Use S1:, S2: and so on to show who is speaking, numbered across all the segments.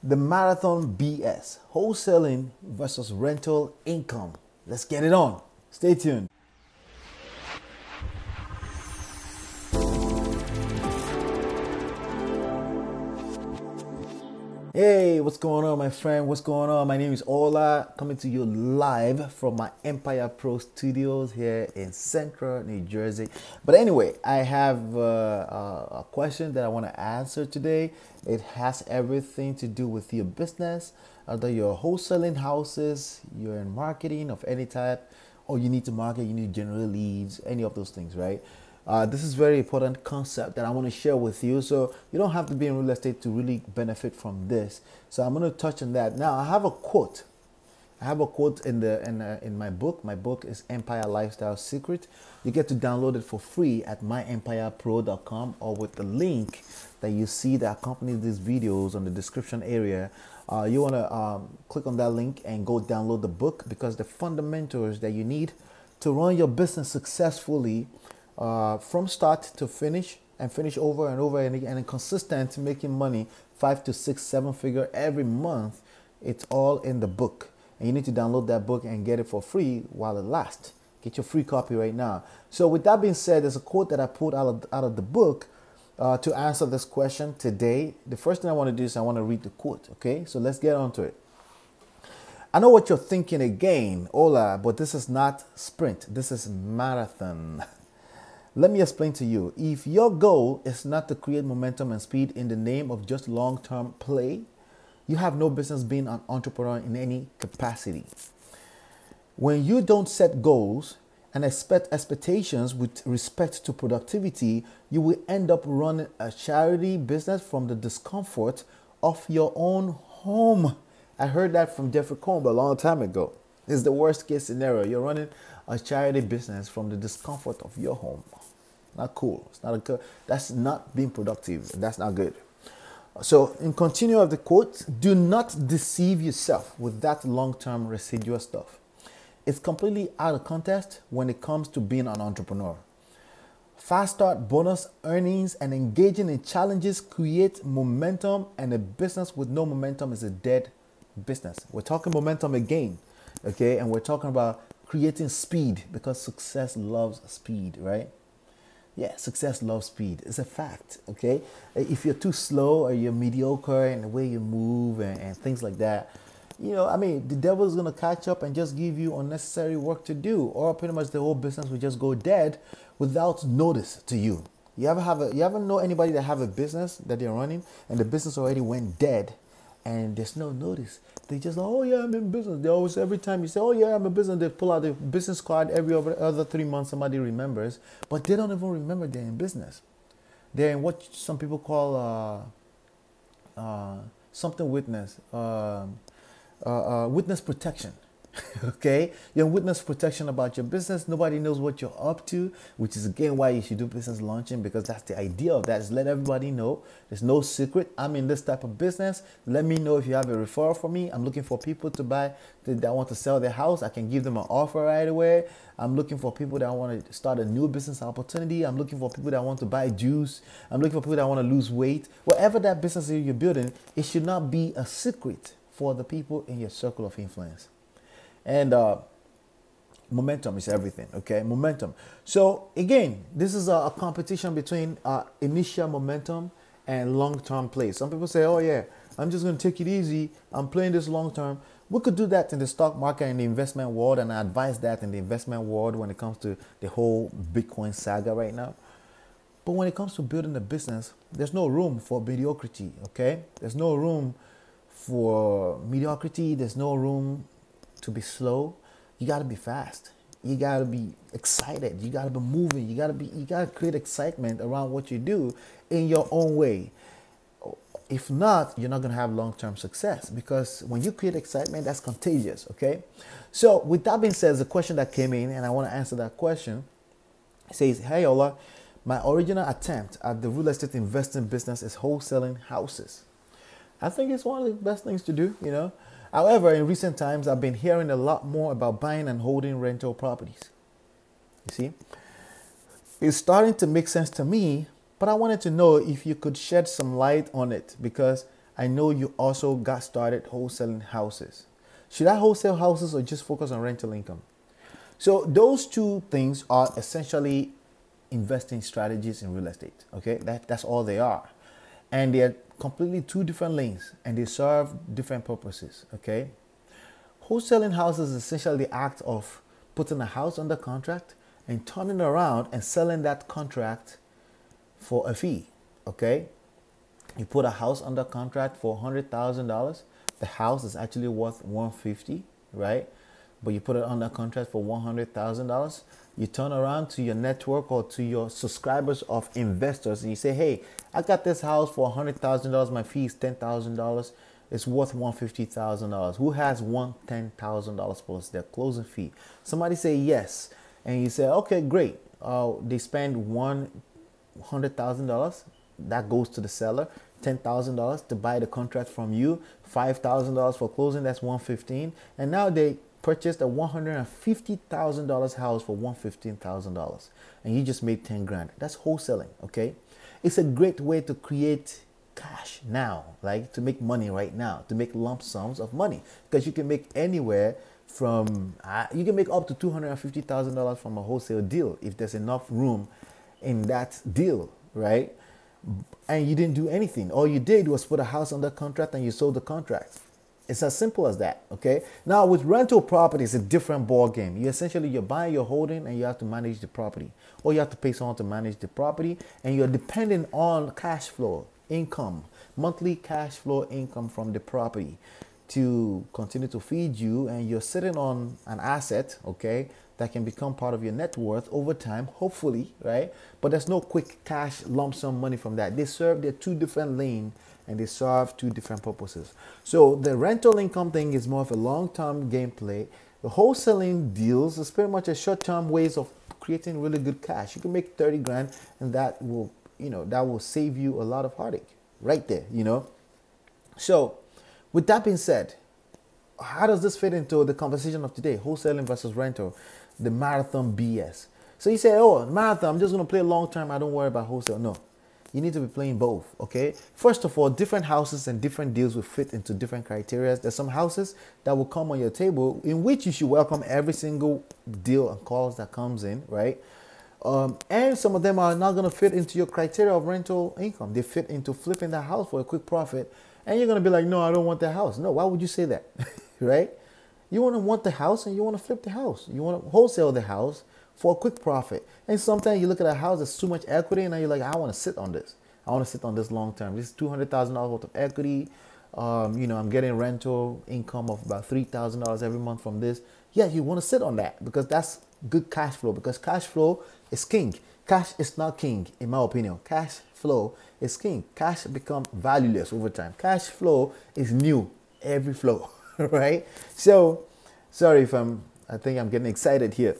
S1: The marathon BS, wholesaling versus rental income. Let's get it on. Stay tuned. Hey, what's going on, my friend? What's going on? My name is Ola, coming to you live from my Empire Pro Studios here in Central New Jersey. But anyway, I have a question that I want to answer today. It has everything to do with your business, whether you're wholesaling houses, you're in marketing of any type, or you need to market, you need general leads, any of those things, right? This is very important concept that I want to share with you. So you don't have to be in real estate to really benefit from this. So I'm going to touch on that. Now I have a quote. I have a quote in my book. My book is Empire Lifestyle Secret. You get to download it for free at myempirepro.com or with the link that you see that accompanies these videos on the description area. You want to click on that link and go download the book, because the fundamentals that you need to run your business successfully from start to finish, and finish over and over and consistent, making money 5 to 6, 7 figure every month. It's all in the book, and you need to download that book and get it for free while it lasts. Get your free copy right now. So with that being said, there's a quote that I pulled out of the book to answer this question today. The first thing I want to do is I want to read the quote. Okay, so let's get on to it. I know what you're thinking again, Ola, but this is not sprint. This is marathon. Let me explain to you. If your goal is not to create momentum and speed in the name of just long-term play, you have no business being an entrepreneur in any capacity. When you don't set goals and expect expectations with respect to productivity, you will end up running a charity business from the discomfort of your own home. I heard that from Jeffrey Combs a long time ago. It's the worst case scenario. You're running a charity business from the discomfort of your home. Not cool. It's not a good. That's not being productive. That's not good. So, in continue of the quote, do not deceive yourself with that long-term residual stuff. It's completely out of context when it comes to being an entrepreneur. Fast start, bonus earnings, and engaging in challenges create momentum, and a business with no momentum is a dead business. We're talking momentum again, okay? And we're talking about creating speed, because success loves speed, right? Yeah, success loves speed. It's a fact, okay? If you're too slow or you're mediocre in the way you move and things like that, you know, I mean, the devil's going to catch up and just give you unnecessary work to do, or pretty much the whole business will just go dead without notice to you. You ever know anybody that have a business that they're running and the business already went dead and there's no notice? They just like, oh yeah, I'm in business. They always, every time you say, oh yeah, I'm in business, they pull out the business card. Every other 3 months, somebody remembers, but they don't even remember they're in business. They're in what some people call something witness, witness protection. Okay, you're in witness protection about your business. Nobody knows what you're up to, which is again why you should do business launching, because that's the idea of that, is let everybody know. There's no secret. I'm in this type of business. Let me know if you have a referral for me. I'm looking for people to buy that want to sell their house. I can give them an offer right away. I'm looking for people that want to start a new business opportunity. I'm looking for people that want to buy juice. I'm looking for people that want to lose weight. Whatever that business is you're building, it should not be a secret for the people in your circle of influence. And momentum is everything, okay? Momentum. So again, this is a competition between initial momentum and long-term play. Some people say, oh yeah, I'm just going to take it easy. I'm playing this long-term. We could do that in the stock market and the investment world, and I advise that in the investment world when it comes to the whole Bitcoin saga right now. But when it comes to building a business, there's no room for mediocrity, okay? There's no room for mediocrity. There's no room to be slow. You got to be fast. You got to be excited. You got to be moving. You got to create excitement around what you do in your own way. If not, you're not going to have long-term success, because when you create excitement, that's contagious, okay? So with that being said, the question that came in, and I want to answer that question. It says, hey Ola, my original attempt at the real estate investing business is wholesaling houses. I think it's one of the best things to do, you know. However, in recent times, I've been hearing a lot more about buying and holding rental properties. You see, it's starting to make sense to me, but I wanted to know if you could shed some light on it, because I know you also got started wholesaling houses. Should I wholesale houses or just focus on rental income? So those two things are essentially investing strategies in real estate. Okay, that's all they are, and they're completely two different lanes, and they serve different purposes. Okay, wholesaling houses is essentially the act of putting a house under contract and turning around and selling that contract for a fee. Okay, you put a house under contract for $100,000. The house is actually worth 150, right? But you put it under contract for $100,000. You turn around to your network or to your subscribers of investors and you say, hey, I got this house for $100,000. My fee is $10,000. It's worth $150,000. Who has $10,000 plus their closing fee? Somebody say yes. And you say, okay, great. They spend $100,000. That goes to the seller. $10,000 to buy the contract from you. $5,000 for closing. That's $115,000. And now they purchased a $150,000 house for $115,000, and you just made 10 grand. That's wholesaling. Okay, it's a great way to create cash now, like to make money right now, to make lump sums of money, because you can make anywhere from you can make up to $250,000 from a wholesale deal if there's enough room in that deal, right? And you didn't do anything. All you did was put a house under contract and you sold the contract. It's as simple as that. Okay. Now with rental property, it's a different ball game. You're buying, you're holding, and you have to manage the property, or you have to pay someone to manage the property, and you're dependent on cash flow income, monthly cash flow income from the property to continue to feed you, and you're sitting on an asset, okay, that can become part of your net worth over time, hopefully, right? But there's no quick cash lump sum money from that. They're two different lanes, and they serve two different purposes. So the rental income thing is more of a long-term gameplay. The wholesaling deals is pretty much a short-term ways of creating really good cash. You can make 30 grand, and that will save you a lot of heartache right there, So with that being said, how does this fit into the conversation of today? Wholesaling versus rental, the marathon BS. So you say, oh, marathon, I'm just going to play long term. I don't worry about wholesale. No, you need to be playing both. Okay. First of all, different houses and different deals will fit into different criteria. There's some houses that will come on your table in which you should welcome every single deal and calls that comes in, right? And some of them are not going to fit into your criteria of rental income. They fit into flipping the house for a quick profit. And you're going to be like, no, I don't want the house. No, why would you say that? Right? You want the house and you want to flip the house. You want to wholesale the house for a quick profit. And sometimes you look at a house that's too much equity and you're like, I want to sit on this. I want to sit on this long term. This is $200,000 worth of equity. I'm getting rental income of about $3,000 every month from this. Yeah, you want to sit on that because that's good cash flow, because cash flow is king. Cash is not king, in my opinion. Cash flow is king. Cash becomes valueless over time. Cash flow is new every flow, right? So, sorry if I think I'm getting excited here,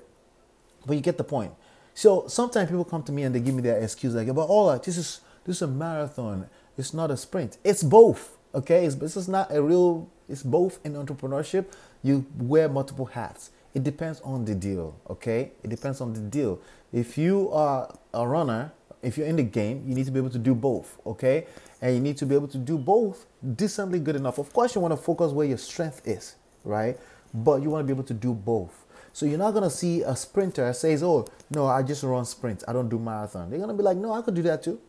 S1: but you get the point. So sometimes people come to me and they give me their excuse like, but Ola, this is a marathon. It's not a sprint. It's both. Okay, this is not a real. It's both in entrepreneurship. You wear multiple hats. It depends on the deal. Okay, it depends on the deal. If you are a runner, if you're in the game, you need to be able to do both. Okay, and you need to be able to do both decently good enough. Of course, you want to focus where your strength is, right? But you want to be able to do both. So you're not gonna see a sprinter says, "Oh no, I just run sprints. I don't do marathon." They're gonna be like, "No, I could do that too."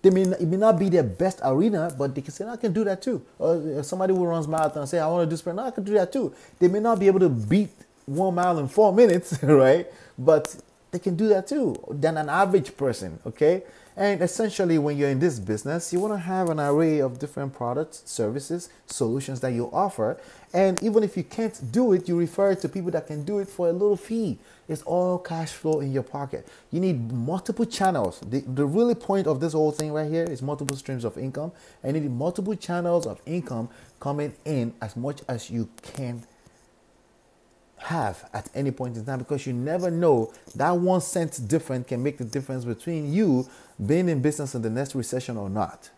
S1: It may not be their best arena, but they can say, no, I can do that too. Or somebody who runs marathon say, I want to do sprint. No, I can do that too. They may not be able to beat 1 mile in 4 minutes, right? But they can do that too, than an average person, okay? And essentially, when you're in this business, you want to have an array of different products, services, solutions that you offer. And even if you can't do it, you refer to people that can do it for a little fee. It's all cash flow in your pocket. You need multiple channels. The really point of this whole thing right here is multiple streams of income. And you need multiple channels of income coming in as much as you can have at any point in time, because you never know that 1 cent difference can make the difference between you being in business in the next recession or not.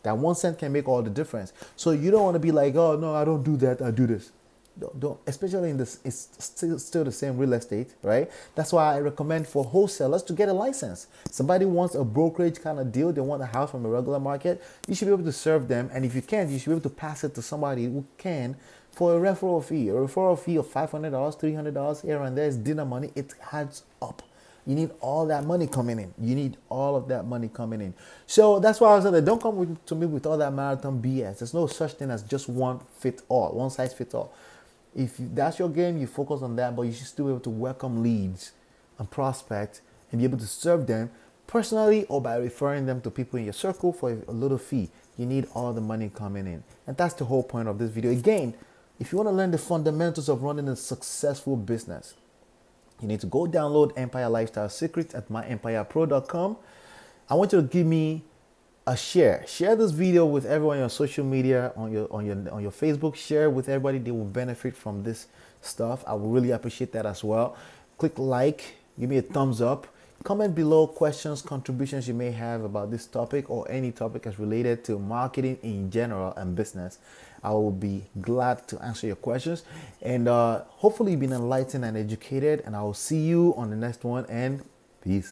S1: That 1 cent can make all the difference. So you don't want to be like, oh no, I don't do that, I do this. don't, especially in this, it's still the same real estate, right? That's why I recommend for wholesalers to get a license. Somebody wants a brokerage kind of deal, they want a house from a regular market, you should be able to serve them. And if you can't, you should be able to pass it to somebody who can for a referral fee. A referral fee of $500, $300 here and there is dinner money. It adds up. You need all that money coming in. You need all of that money coming in. So that's why I said that don't come to me with all that marathon BS. There's no such thing as just one size fits all. If that's your game, you focus on that, but you should still be able to welcome leads and prospect and be able to serve them personally or by referring them to people in your circle for a little fee. You need all the money coming in. And that's the whole point of this video. Again, if you want to learn the fundamentals of running a successful business, you need to go download Empire Lifestyle Secrets at myempirepro.com. I want you to give me a share. Share this video with everyone on your social media, on your Facebook. Share with everybody. They will benefit from this stuff. I will really appreciate that as well. Click like, give me a thumbs up. Comment below questions, contributions you may have about this topic or any topic as related to marketing in general and business. I will be glad to answer your questions. And hopefully you've been enlightened and educated. And I will see you on the next one. And peace.